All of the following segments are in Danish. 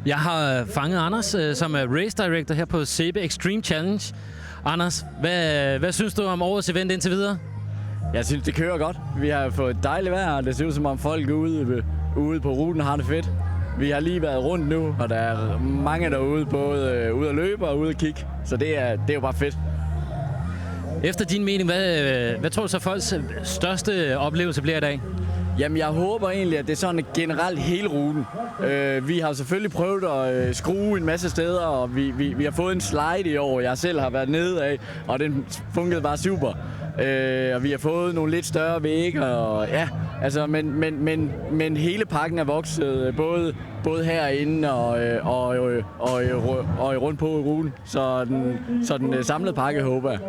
Jeg har fanget Anders, som er race director her på Sebe Extreme Challenge. Anders, hvad synes du om årets event indtil videre? Jeg synes, det kører godt. Vi har fået dejligt vejr, og det ser ud som om folk ude på ruten har det fedt. Vi har lige været rundt nu, og der er mange derude, både ude at løbe og ude at kigge. Så det er jo bare fedt. Efter din mening, hvad tror du så folks største oplevelse bliver i dag? Jamen, jeg håber egentlig, at det er sådan generelt hele ruten. Vi har selvfølgelig prøvet at skrue en masse steder, og vi har fået en slide i år, jeg selv har været nede af, og den fungerede bare super. Og vi har fået nogle lidt større vægge, og ja, altså, men hele pakken er vokset, både herinde og rundt på ruten. Så den samlede pakke håber jeg.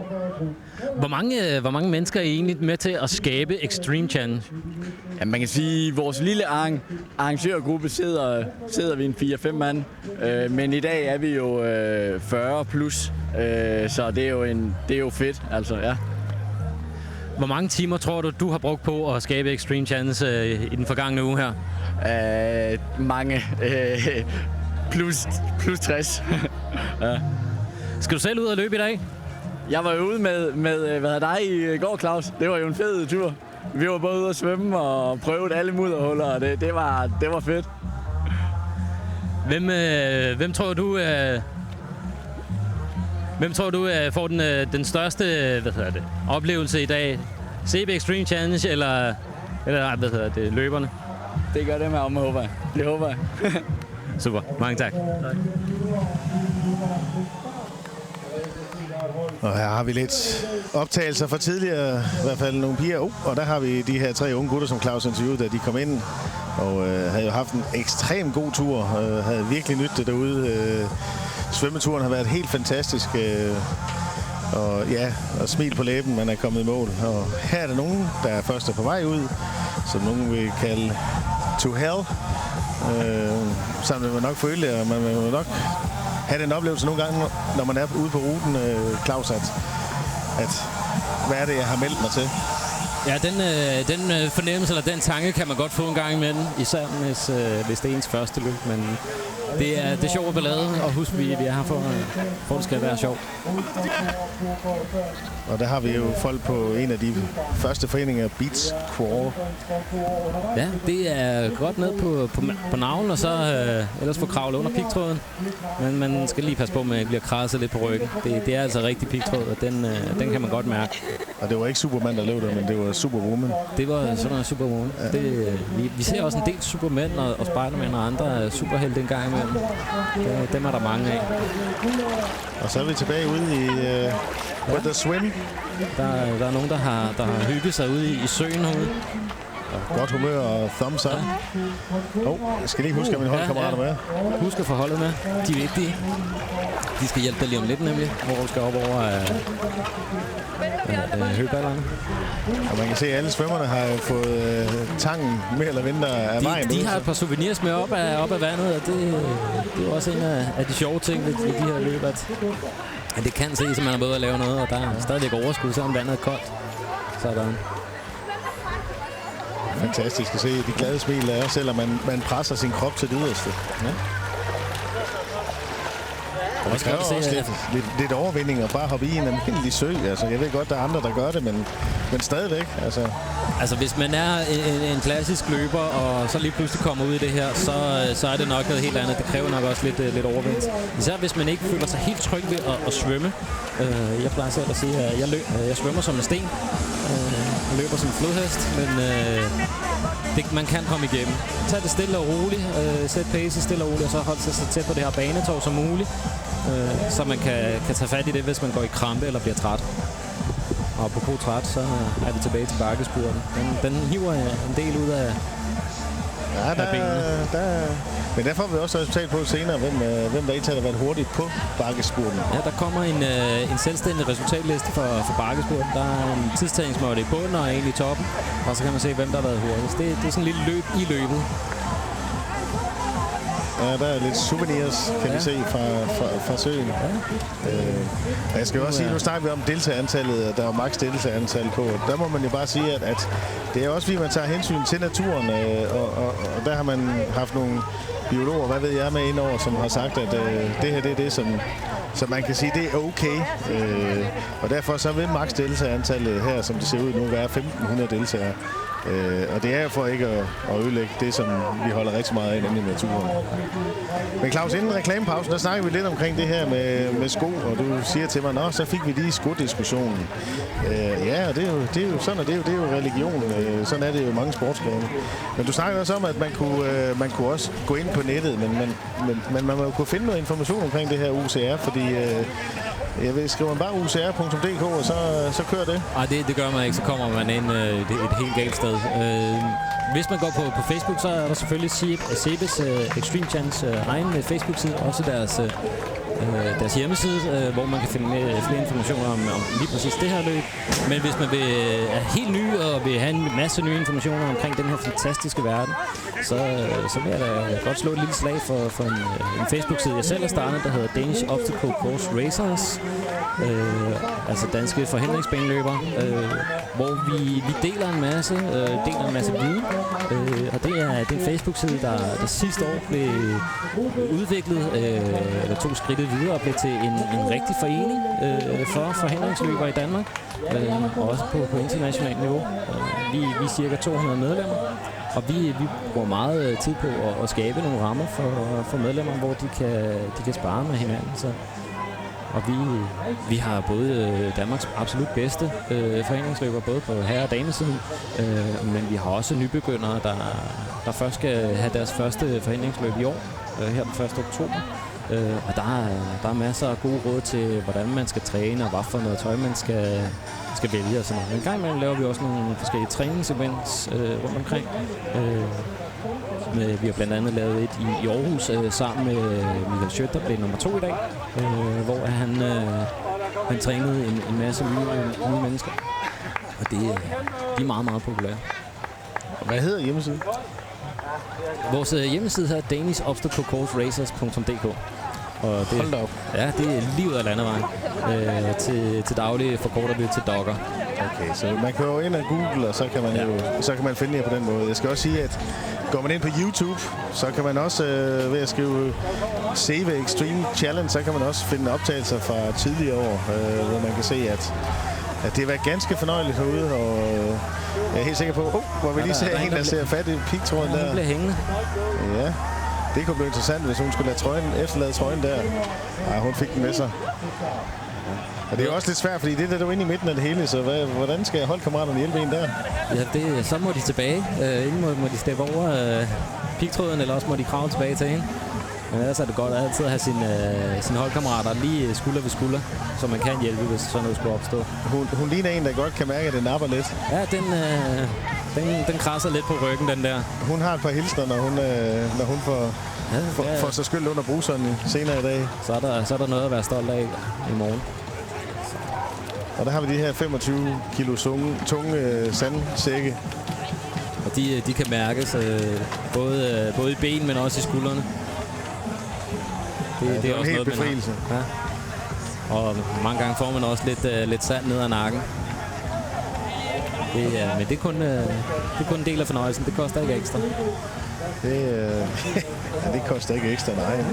Hvor mange mennesker er egentlig med til at skabe Extreme Challenge? Ja, man kan sige, at vores lille arrangørgruppe sidder vi en 4-5 mand. Men i dag er vi jo 40 plus, så det er jo fedt, altså ja. Hvor mange timer tror du har brugt på at skabe Extreme Challenge i den forgangne uge her? Mange. Plus 60. Ja. Skal du selv ud og løbe i dag? Jeg var jo ude med dig i går, Claus. Det var jo en fed tur. Vi var både ude at svømme og prøvede alle mudderhuller, og det var fedt. Hvem tror du får den største oplevelse i dag? CB Extreme Challenge eller løberne? Det gør det med om, håber jeg. Det håber jeg. Super, mange tak. Og her har vi lidt optagelser fra tidligere, i hvert fald nogle piger. Og der har vi de her 3 unge gutter, som Claus interviewede, da de kom ind. Og havde jo haft en ekstrem god tur. Havde virkelig nydt det derude. Svømmeturen har været helt fantastisk. Og ja, og smil på læben, man er kommet i mål. Og her er der nogen, der først er på vej ud, som nogen vil kalde to hell. Sammen vil man nok føle det, og man vil nok have den oplevelse nogle gange, når man er ude på ruten, Claus, at hvad er det, jeg har meldt mig til? Ja, den fornemmelse eller den tanke kan man godt få en gang imellem, især hvis det er ens første løb, men det er sjovt at ballade, og husk, vi er her for det skal være sjovt. Og der har vi jo folk på en af de første foreninger, Beach Crawl. Ja, det er godt ned på navlen, og så ellers få kravle under pigtråden. Men man skal lige passe på med at blive kradset lidt på ryggen. Det er altså rigtig pigtråd, og den kan man godt mærke. Og det var ikke Superman, der løb der, men det var Superwoman. Det var sådan en Superwoman. Ja. Vi ser også en del Supermænd og Spiderman og andre superhelte en gang imellem. Dem er der mange af. Og så er vi tilbage ude i With the Swim. Der er nogen, der har hygget sig ude i søen herude. Og godt humør og thumbs up. Jeg skal lige huske, at mine holdkammerater med. Husk at få holdet med. De er vigtige. De skal hjælpe dig lige om lidt nemlig, hvor du skal op over høballerne. Og man kan se, at alle svømmerne har fået tangen mere eller mindre af vejen. De har et par souvenirs med op af vandet, og det er jo også en af de sjove ting ved de her løb, at det kan ses, at man er både at lave noget, og der er stadigvæk overskud, selvom vandet er koldt. Sådan. Fantastisk at se de glade smil, der er, selvom man presser sin krop til det yderste. Ja. Og det kræver også lidt overvinding at bare hoppe i en almindelig sø. Altså, jeg ved godt, der er andre, der gør det, men stadigvæk. Altså, hvis man er en klassisk løber, og så lige pludselig kommer ud i det her, så er det nok noget helt andet. Det kræver nok også lidt overvind. Især hvis man ikke føler sig helt tryg ved at svømme. Jeg plejer selv at sige, at jeg svømmer som en sten. Jeg løber som en flodhest, men man kan komme igennem. Tag det stille og roligt, sæt pace stille og roligt, og så hold sig så tæt på det her banetov som muligt, så man kan tage fat i det, hvis man går i krampe eller bliver træt. Og apropos træt, så er vi tilbage til bakkespurten. Den hiver en del ud af benene. Men derfor vil vi også resultat på senere, hvem der egentlig har været hurtigt på bakkespurten. Ja, der kommer en selvstændig resultatliste for bakkespurten. Der er en tidstagningsmåtte i bunden og en i toppen. Og så kan man se, hvem der har været hurtigst. Det er sådan en lille løb i løbet. Ja, der er lidt souvenirs, kan vi se fra søen. Ja. Og jeg skal jo også sige, nu snakker vi om deltagerantallet, og der er maks deltagerantal på. Der må man jo bare sige, at det er også fordi, man tager hensyn til naturen, og der har man haft nogle biologer, hvad ved jeg, med indover, som har sagt, at det her det er det, som man kan sige, det er okay. Og derfor så vil maks deltagerantallet her, som det ser ud nu, være 1.500 deltagere. Og det er jo for ikke at ødelægge det, som vi holder rigtig meget af, nemlig naturen. Men Claus, inden reklamepausen, der snakker vi lidt omkring det her med sko, og du siger til mig, så fik vi lige skodiskussionen. Ja, og det er jo sådan, og det er jo religion. Sådan er det jo mange sportsgrene. Men du snakker også om, at man kunne også gå ind på nettet, men man må jo kunne finde noget information omkring det her UCR, fordi jeg ved, skriver man bare ucr.dk, og så kører det? Nej, det gør man ikke. Så kommer man ind et helt galt sted. Hvis man går på Facebook, så er der selvfølgelig Sebes Extreme Chance egen Facebook-side, også deres hjemmeside, hvor man kan finde flere informationer om lige præcis det her løb. Men hvis man er helt ny og vil have en masse nye informationer omkring den her fantastiske verden, så vil jeg da godt slå et lille slag for en Facebook-side, jeg selv har startet, der hedder Danish Obstacle Course Racers, altså danske forhindringsbaneløbere, hvor vi deler en masse viden, og det er en Facebook-side, der sidste år blev udviklet, eller tog skridtet videre og blev til en rigtig forening for forhindringsløbere i Danmark, og også på internationalt niveau. Vi er cirka 200 medlemmer, og vi bruger meget tid på at skabe nogle rammer for medlemmer, hvor de kan spare med hinanden. Og vi har både Danmarks absolut bedste forhindringsløbere, både på herre- og damesiden, men vi har også nybegyndere, der først skal have deres første forhindringsløb i år, her den 1. oktober. Og der er masser af gode råd til, hvordan man skal træne, og hvad for noget tøj man skal vælge og sådan noget. En gang imellem laver vi også nogle forskellige træningsevents rundt omkring. Vi har blandt andet lavet et i Aarhus sammen med Michael Schødt, der blev nummer 2 i dag, hvor han trænede en masse nye mennesker. Og de er meget, meget populære. Hvad hedder hjemmesiden? Vores hjemmeside her er danishobstaclecoursracers.dk. Hold da op. Ja, det er lige ud af landevejen. Til daglig forkorter vi til Dogger. Okay, så man kan jo ind og google, og så kan man finde jer på den måde. Jeg skal også sige, at går man ind på YouTube, så kan man også ved at skrive Save Extreme Challenge, så kan man også finde optagelser fra tidligere år, hvor man kan se, at det var ganske fornøjeligt herude, og jeg er helt sikker på, hvor vi lige ser en, der ser fat i pigtråden der. Hun bliver hængende. Ja, det kunne blive interessant, hvis hun skulle efterlade trøjen der. Nej, hun fik den med sig. Og det er jo også lidt svært, fordi det der er inde i midten af det hele, så hvordan skal holdkammeraterne hjælpe en der? Ja, så må de tilbage. Ingen må de steppe over pigtråden, eller også må de kravle tilbage til hende. Men ellers er det godt altid at have sine holdkammerater lige skulder ved skulder, så man kan hjælpe, hvis sådan noget skulle opstå. Hun ligner en, der godt kan mærke, at det napper lidt. Ja, den krasser lidt på ryggen, den der. Hun har et par hilsner, når hun får sig skyld under bruseren senere i dag. Så er der noget at være stolt af i morgen. Og der har vi de her 25 kilo tunge sandsække. Og de kan mærkes både i ben, men også i skuldrene. Det er også helt befrielse. Ja. Og mange gange får man også lidt sand ned ad nakken. Men det er kun en del af fornøjelsen. Det koster ikke ekstra. Det koster ikke ekstra, nej.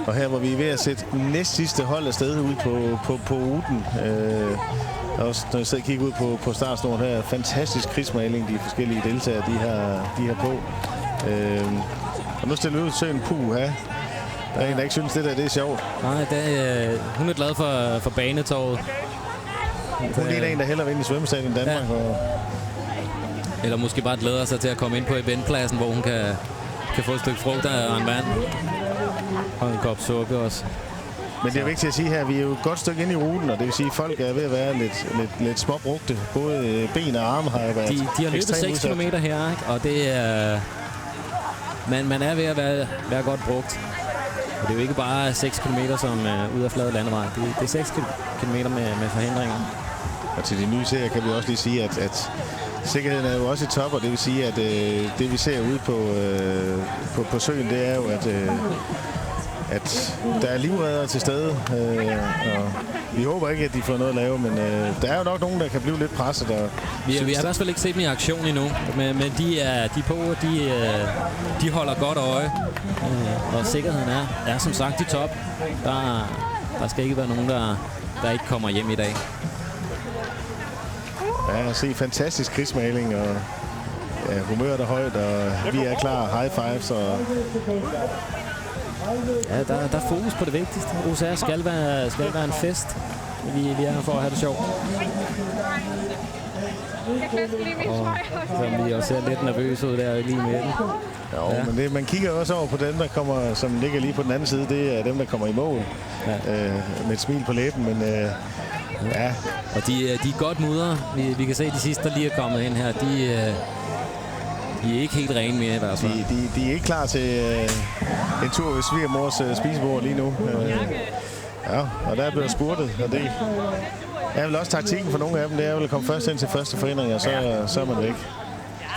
Og her hvor vi er ved at sætte næst sidste hold afsted ud på ruten. Også når jeg sidder og kigger ud på startsnoren her. Fantastisk krigsmaling, de forskellige deltagere, de har på. Og nu stiller vi ud til søen puha. Der er en, der ikke synes, det er sjovt. Nej, hun er glad for banetorvet. Hun ligner en, der hellere vil ind i svømmestadion i Danmark. Ja. Eller måske bare glæder sig til at komme ind på eventpladsen, hvor hun kan få et stykke frugt og en vand. Og en kop suppe også. Men det er vigtigt at sige her, at vi er jo et godt stykke inde i ruten, og det vil sige, at folk er ved at være lidt småbrugte. Både ben og arme har været de har løbet 6 km her, ikke? Og det er... Man er ved at være godt brugt. Og det er jo ikke bare 6 km som ud af flade landevej. Det er 6 km med forhindringer. Og til de nye serier kan vi også lige sige, at sikkerheden er jo også i top, og det vil sige, at det vi ser ude på søen, det er jo, at der er livreddere til stede, og vi håber ikke, at de får noget at lave, men der er jo nok nogen, der kan blive lidt presset. Og vi har i hvert fald ikke set dem i aktion endnu, men de er på, de holder godt øje, og sikkerheden er som sagt i top. Der skal ikke være nogen, der ikke kommer hjem i dag. Ja, at se fantastisk krigsmaling, og ja, humøret er højt, og vi er klar. High fives. Og ja, der er fokus på det vigtigste. OCR skal være en fest. Vi er her for at have det sjovt. Og som vi også ser lidt nervøse ud der lige med den. Jo, ja. Men man kigger også over på dem, der kommer, som ligger lige på den anden side. Det er dem, der kommer i mål med et smil på læben, men ja. Og de er godt mudret. Vi kan se, at de sidste, der lige er kommet ind her, de er ikke helt rene mere i hvert fald. De er ikke klar til en tur ved svigermors spisebord lige nu. Ja, og der er blevet spurtet, og det er vel også taktikken for nogle af dem. Det er vel at komme først ind til første forhindring, og så er man væk.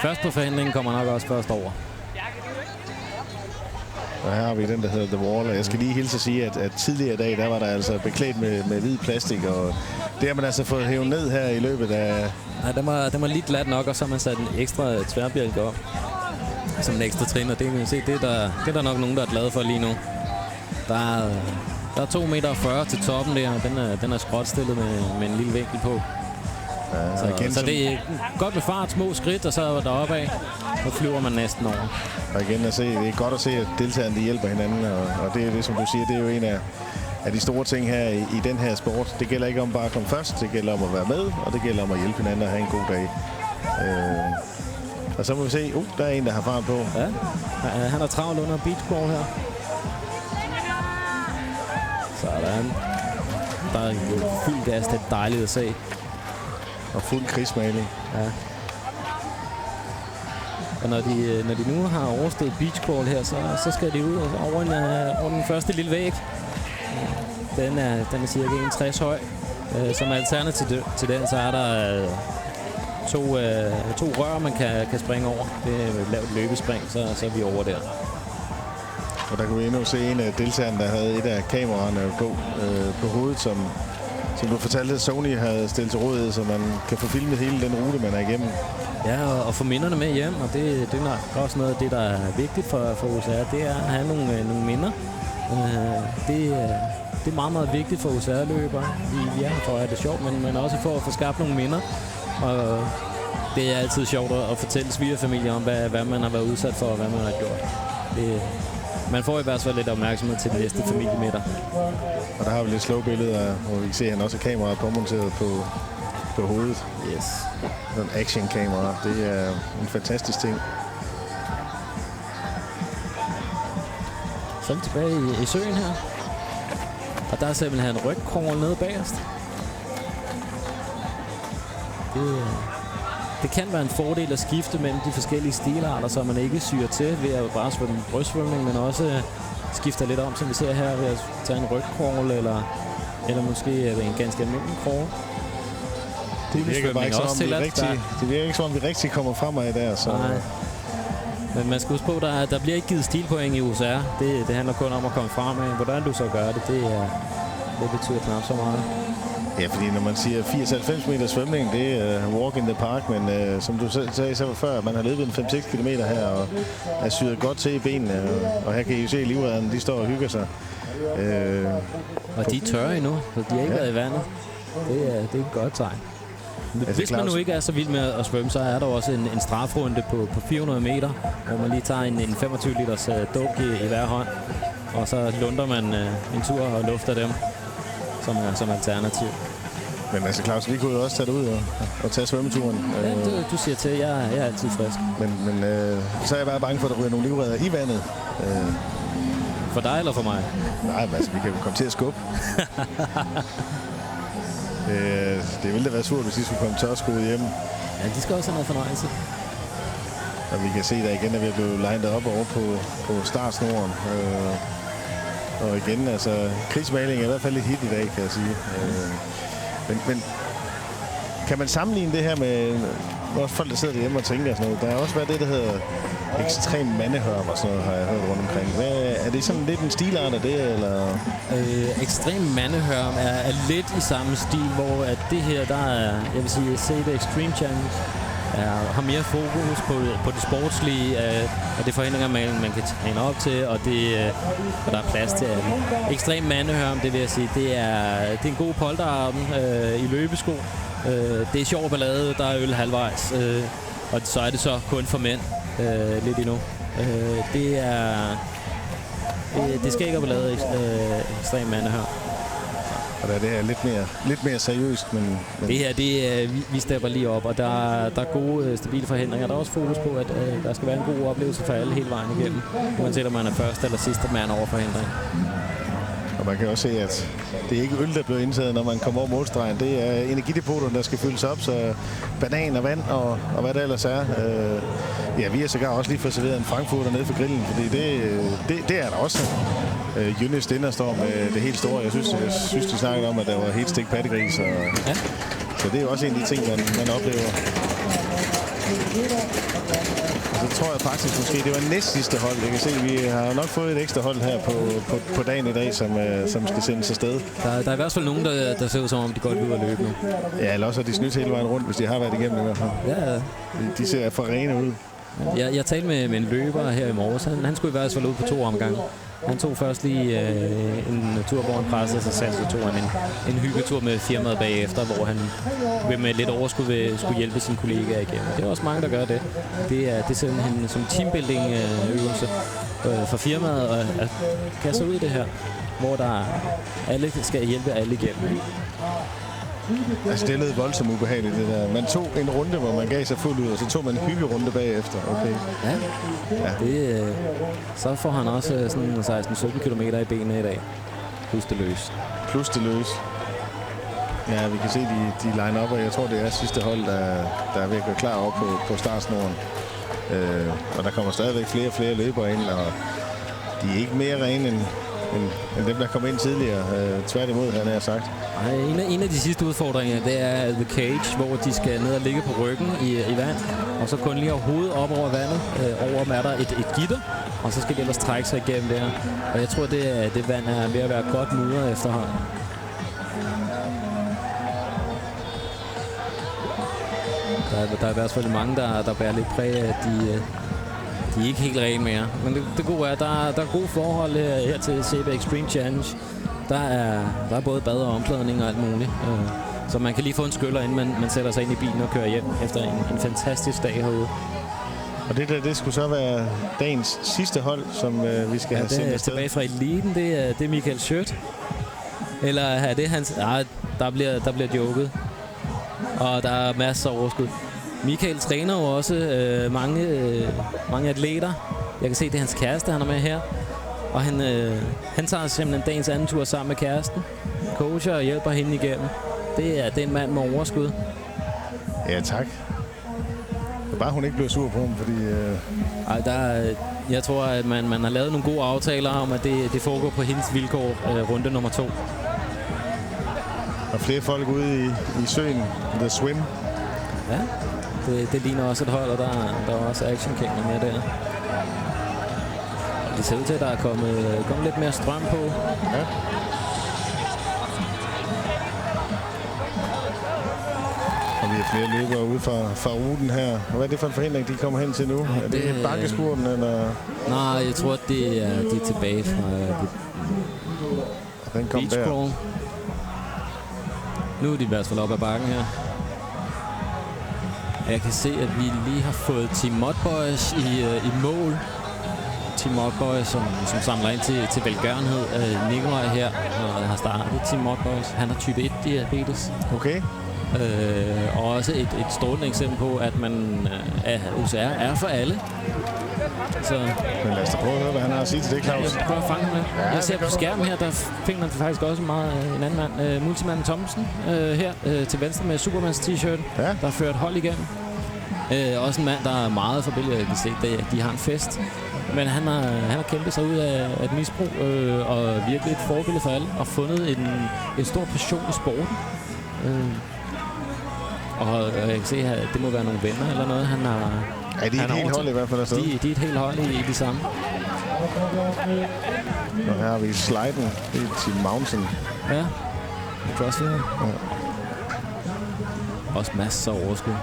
Først på forhindringen kommer nok også først over. Og her har vi den, der hedder The Wall, og jeg skal lige hilse at sige, at tidligere i dag, der var der altså beklædt med hvid plastik, og det har man altså fået hævet ned her i løbet af... Ja, den var lidt glat nok, og så har man sat en ekstra tværbjælke op som en ekstra trin, og det kan vi se, det er der nok nogen, der er glade for lige nu. Der er 2,40 meter til toppen der, og den er skråtstillet med en lille vinkel på. Ja, så det er godt med fart, små skridt, og så er der opad, så flyver man næsten over. Og igen at se, det er godt at se, at deltagerne de hjælper hinanden, og det er det, som du siger, det er jo en af de store ting her i den her sport. Det gælder ikke om bare at komme først, det gælder om at være med, og det gælder om at hjælpe hinanden og have en god dag. Og så må vi se, der er en, der har fart på. Ja, han er travlt under beachball her. Sådan. Der er jo fuld gas, det er dejligt at se. Og fuld krigsmaling. Ja. Og når de nu har overstået beachball her, så skal de ud over den første lille væg. Den er cirka 1,60 høj. Som alternativ til den, så er der to rør, man kan springe over. Det er et lavt løbespring, så er vi over der. Og der kunne vi endnu se en af deltagerne, der havde et af kameraerne på hovedet, som du fortalte, at Sony havde stillet til rådighed, så man kan få filmet hele den rute, man er igennem. Ja, og få minderne med hjem, og det er også noget af det, der er vigtigt for OCR, det er at have nogle minder. Det er meget, meget vigtigt for OCR-løbere. Vi er her for at have det sjovt, men også for at få skabt nogle minder. Og det er altid sjovt at fortælle svigerfamilier om, hvad man har været udsat for, og hvad man har gjort. Man får i hvert fald lidt opmærksomhed til de næste familiemiddag. Og der har vi lidt slow-billeder, hvor vi kan se, at han også har kameraet påmonteret på hovedet. Yes. Sådan en action-kamera. Det er en fantastisk ting. Så er vi tilbage i søen her. Og der er simpelthen en rygkrogle nede bagerst. Det kan være en fordel at skifte mellem de forskellige stilarter, så man ikke syrer til ved at bare svømme brystsvømning, men også skifter lidt om, som vi ser her, ved at tage en rygkrogle eller måske en ganske almindelig krogle. Det virker bare ikke, som om vi rigtig kommer fremad der. Så. Nej. Men man skal huske på, at der bliver ikke givet stilpoint i OCR. Det handler kun om at komme fremad. Hvordan du så gør det betyder knap så meget. Ja, fordi når man siger 80-90 meter svømning, det er walk in the park, men som du sagde så før, man har løbet en 5-6 kilometer her, og er syret godt til i benene, og her kan I jo se livredderne, de står og hygger sig. Og de er tørre endnu, så de har ikke været i vandet. Det er et godt tegn. Hvis man nu ikke er så vild med at svømme, så er der også en strafrunde på 400 meter, hvor man lige tager en 25 liters dunk i hver hånd, og så lunder man en tur og lufter dem som alternativ. Men altså Claus, vi kunne jo også tage det ud og tage svømmeturen. Ja, du siger til, jeg er altid frisk. Men så er jeg bare bange for, at der ryger nogle livredder i vandet. For dig eller for mig? Nej, men altså, vi kan jo komme til at skubbe. Det ville da være surt, hvis de skulle komme tørskoet hjem. Ja, de skal også have noget fornøjelse. Og vi kan se der igen, at vi er blevet lined op over på startsnoren. Og igen, altså, krigsmaling er i hvert fald et hit i dag, kan jeg sige. Men Kan man sammenligne det her med folk, der sidder derhjemme og tænker sådan noget? Der er også været det, der hedder ekstrem mandehørm og sådan noget, har jeg hørt rundt omkring. Er det sådan lidt en stilart af det, eller? Ekstrem mandehørm er lidt i samme stil, hvor at det her, der er, jeg vil sige, CB Extreme Challenge, har mere fokus på det sportslige, og det forhindringer, man kan træne op til, og der er plads til alt. Ekstrem mandehørm, det vil jeg sige, det er en god polterarben i løbesko. Det er sjov ballade, der er øl halvvejs, og så er det så kun for mænd lidt endnu. Det skal ikke ballade ekstrem mandehørm. Og der er det her lidt mere seriøst, men... Det her, vi stepper lige op, og der er gode, stabile forhindringer. Der er også fokus på, at der skal være en god oplevelse for alle hele vejen igennem. Uanset om man er første eller sidste mand over forhindring. Og man kan også se, at det er ikke øl, der bliver indtaget, når man kommer over målstregen. Det er energidepoterne, der skal fyldes op, så banan og vand og hvad der ellers er. Vi har sågar også lige fået serveret en frankfurter nede for grillen, fordi det er der også. Jynes Dinner står med det helt store. Jeg synes, de snakkede om, at der var helt stik pattegris. Ja. Så det er jo også en af de ting, man oplever. Og så tror jeg faktisk måske, det var næst sidste hold. Jeg kan se, vi har nok fået et ekstra hold her på dagen i dag, som skal sendes afsted. Der er i hvert fald nogen, der ser ud som om, de godt vil ud og løbe nu. Ja, eller også har de snydt hele vejen rundt, hvis de har været igennem i hvert fald. Ja. De ser for rene ud. Jeg talte med en løber her i morges. Han skulle i hvert fald ud på 2 omgange. Han tog først lige en tur, hvor han pressede sig selv, så tog han en hyggetur med firmaet bagefter, hvor han med lidt overskud skulle hjælpe sine kollegaer igennem. Det er også mange, der gør det. Det er simpelthen som teambuilding-øvelse for firmaet at kaste ud i det her, hvor alle skal hjælpe alle igennem. Altså, det lød voldsomt ubehageligt, det der. Man tog en runde, hvor man gav sig fuldt ud, og så tog man en hyggerunde bagefter. Okay. Ja. Så får han også sådan 16-17 kilometer i benene i dag. Plus det løs. Ja, vi kan se, de line op, og jeg tror, det er sidste hold, der er ved at gå klar op på startsnoren. Og der kommer stadigvæk flere og flere løbere ind, og de er ikke mere rene end dem, der kom ind tidligere. Tværtimod, han har sagt. En af de sidste udfordringer, det er The Cage, hvor de skal ned og ligge på ryggen i vand, og så kun lige hovedet op over vandet. Over dem er der et gitter, og så skal de ellers trække sig igennem der. Og jeg tror, det vand er ved at være godt mudret efterhånden. Der er i hvert fald mange, der bærer lidt præg af, at de er ikke helt rene mere. Men det gode er, at der er gode forhold her til CB Extreme Challenge. Der er både bad og omklædning og alt muligt. Så man kan lige få en skyller, inden man sætter sig ind i bilen og kører hjem efter en fantastisk dag herude. Og det skulle så være dagens sidste hold, som vi skal have sendt afsted. Tilbage fra eliten, det er Michael Schødt. Eller er det hans... Nej, der bliver joket. Og der er masser af overskud. Michael træner jo også mange atleter. Jeg kan se, det er hans kæreste, han er med her. Og han tager simpelthen dagens anden tur sammen med kæresten. Coacher og hjælper hende igennem. Det er en mand med overskud. Ja, tak. Det er bare, hun ikke bliver sur på ham, fordi... jeg tror, at man har lavet nogle gode aftaler om, at det foregår på hendes vilkår runde nummer 2. Og flere folk ude i søen. The Swim. Ja, det ligner også et hold, og der er også actionkænger med der. Det ser ud til, at der er kommet lidt mere strøm på. Ja. Og vi har flere løbere ude fra ruten her. Og hvad er det for en forhindring, de kommer hen til nu? Er det bakkespurten, eller? Nej, jeg tror, det er tilbage fra Beach Crawl. Nu er de i hvert fald op ad bakken her. Jeg kan se, at vi lige har fået Team Mudboys i mål. Team Mudboys, som samler ind til velgørenhed. Nikolaj her har startet Team Mudboys. Han har type 1 diabetes. Okay. Og også et strålende eksempel på, at UCR er for alle. Så men lad os da prøve at høre, hvad han har at sige til det, Claus. Jeg prøver at fange med. Jeg ser på skærmen her, der finder man faktisk også meget en anden mand. Multimanden Thomsen her til venstre med Supermans t-shirt, der har ført hold igennem. Også en mand, der er meget forbillede. Jeg kan se, at de har en fest. Men han har kæmpet sig ud af et misbrug og virkelig et forbillede for alle og fundet en stor passion i sporten. Og jeg kan se, at det må være nogle venner eller noget, han har... Ja, de er et helt hold i hvert fald afsted. De er et helt hold i de samme. Og her har vi sliden helt til Mountain. Ja, CrossFit. Ja. Også masser af overskud.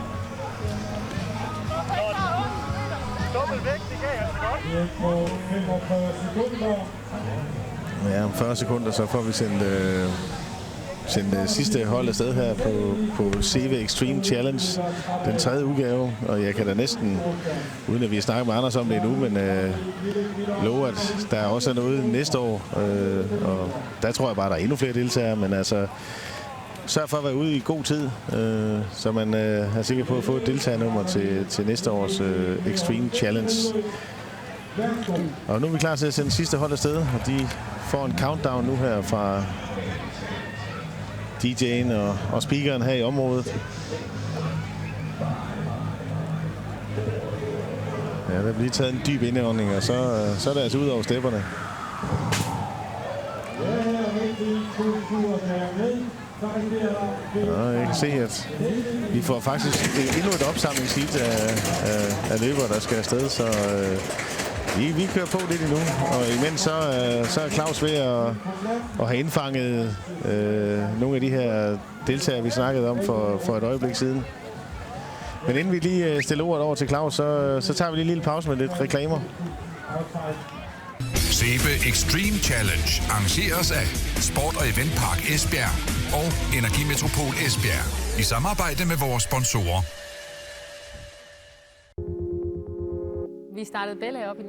Ja, om 40 sekunder, så får vi sendt sidste hold afsted her på CV Extreme Challenge, den 3. udgave. Og jeg kan da næsten, uden at vi har snakket med Anders om det endnu, men love, at der også er noget næste år. Og der tror jeg bare, der er endnu flere deltagere, men altså sørg for at være ude i god tid, så man er sikker på at få et deltagernummer til næste års Extreme Challenge. Og nu er vi klar til at sende sidste hold afsted, og de får en countdown nu her fra DJ'en og speakeren her i området. Ja, der bliver lige taget en dyb indånding, og så er det altså ud over stepperne. Ja, jeg kan se, at vi får faktisk endnu et opsamlingsheat af løbere, der skal afsted, så vi kører på lidt endnu. Og imens så er Claus ved at have indfanget nogle af de her deltagere, vi snakkede om for et øjeblik siden. Men inden vi lige stiller ordet over til Claus, så tager vi lige en lille pause med lidt reklamer. CEBE Extreme Challenge arrangeres af Sport og Event Park Esbjerg og Energimetropol Esbjerg i samarbejde med vores sponsorer. Vi startede Bella op i